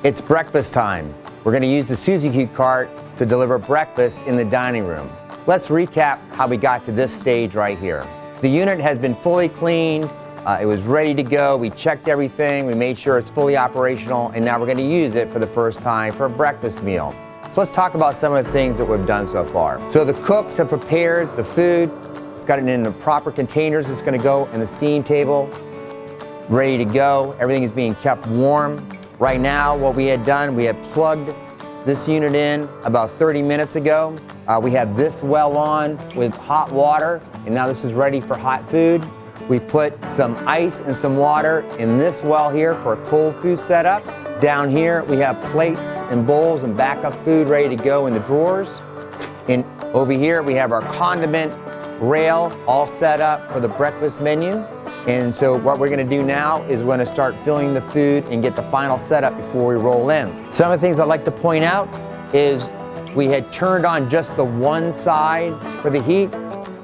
It's breakfast time. We're going to use the SuzyQ cart to deliver breakfast in the dining room. Let's recap how we got to this stage right here. The unit has been fully cleaned. It was ready to go. We checked everything. We made sure it's fully operational, and now we're going to use it for the first time for a breakfast meal. So let's talk about some of the things that we've done so far. So the cooks have prepared the food. It's got it in the proper containers. It's going to go in the steam table, ready to go. Everything is being kept warm. Right now, what we had done, we had plugged this unit in about 30 minutes ago. We have this well on with hot water, and now this is ready for hot food. We put some ice and some water in this well here for a cold food setup. Down here, we have plates and bowls and backup food ready to go in the drawers. And over here, we have our condiment rail all set up for the breakfast menu. And so what we're gonna do now is we're gonna start filling the food and get the final setup before we roll in. Some of the things I'd like to point out is we had turned on just the one side for the heat.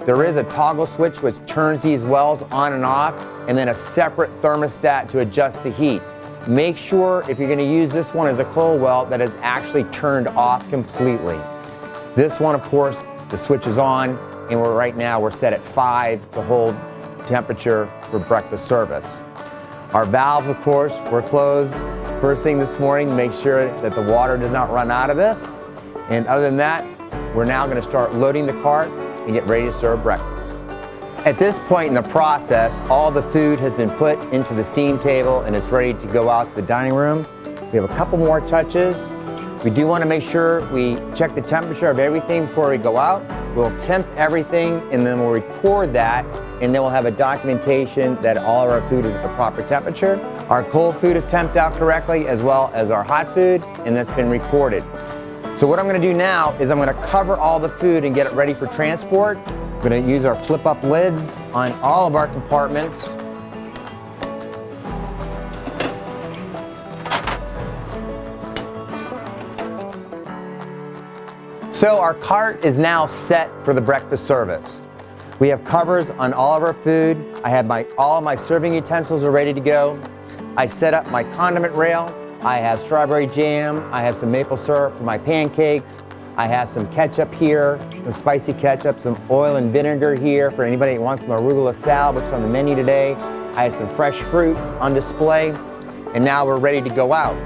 There is a toggle switch which turns these wells on and off, and then a separate thermostat to adjust the heat. Make sure if you're going to use this one as a cold well that is actually turned off completely. This one, of course, the switch is on, and right now we're set at 5 to hold temperature for breakfast service. Our valves, of course, were closed first thing this morning to make sure that the water does not run out of this. And other than that, we're now going to start loading the cart and get ready to serve breakfast. At this point in the process, all the food has been put into the steam table and it's ready to go out to the dining room. We have a couple more touches. We do want to make sure we check the temperature of everything before we go out. We'll temp everything and then we'll record that, and then we'll have a documentation that all of our food is at the proper temperature. Our cold food is temped out correctly as well as our hot food, and that's been recorded. So what I'm going to do now is I'm going to cover all the food and get it ready for transport. I'm going to use our flip-up lids on all of our compartments. So our cart is now set for the breakfast service. We have covers on all of our food. I have all of my serving utensils are ready to go. I set up my condiment rail. I have strawberry jam, I have some maple syrup for my pancakes, I have some ketchup here, some spicy ketchup, some oil and vinegar here for anybody that wants some arugula salad, which is on the menu today. I have some fresh fruit on display, and now we're ready to go out.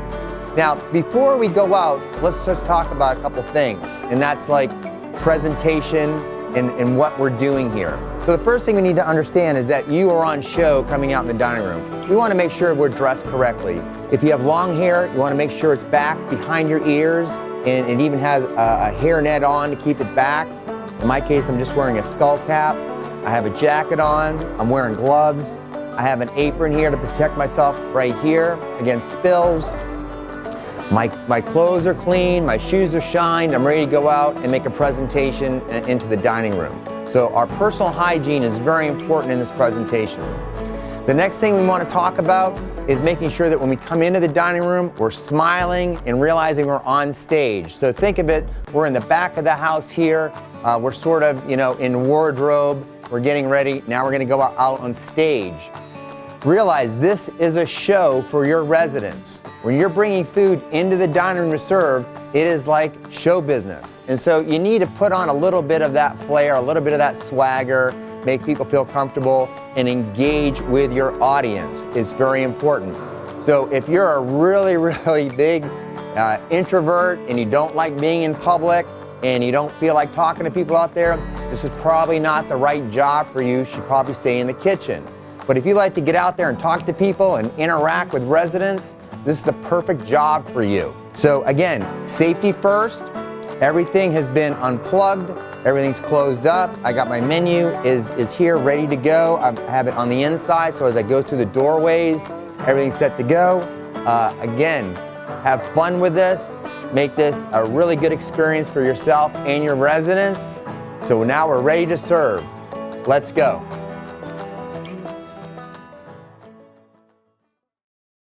Now, before we go out, let's just talk about a couple things, and that's like presentation and what we're doing here. So the first thing we need to understand is that you are on show coming out in the dining room. We want to make sure we're dressed correctly. If you have long hair, you want to make sure it's back behind your ears, and it even has a hairnet on to keep it back. In my case, I'm just wearing a skull cap. I have a jacket on. I'm wearing gloves. I have an apron here to protect myself right here against spills. My clothes are clean, my shoes are shined. I'm ready to go out and make a presentation into the dining room. So our personal hygiene is very important in this presentation. The next thing we want to talk about is making sure that when we come into the dining room, we're smiling and realizing we're on stage. So think of it, we're in the back of the house here. We're sort of, in wardrobe. We're getting ready. Now we're going to go out on stage. Realize this is a show for your residents. When you're bringing food into the dining room to serve, it is like show business. And so you need to put on a little bit of that flair, a little bit of that swagger, make people feel comfortable, and engage with your audience. It's very important. So if you're a really, really big introvert and you don't like being in public and you don't feel like talking to people out there, this is probably not the right job for you. You should probably stay in the kitchen. But if you like to get out there and talk to people and interact with residents, this is the perfect job for you. So again, safety first. Everything has been unplugged. Everything's closed up. I got my menu is here ready to go. I have it on the inside, so as I go through the doorways, everything's set to go. Again, have fun with this. Make this a really good experience for yourself and your residents. So now we're ready to serve. Let's go.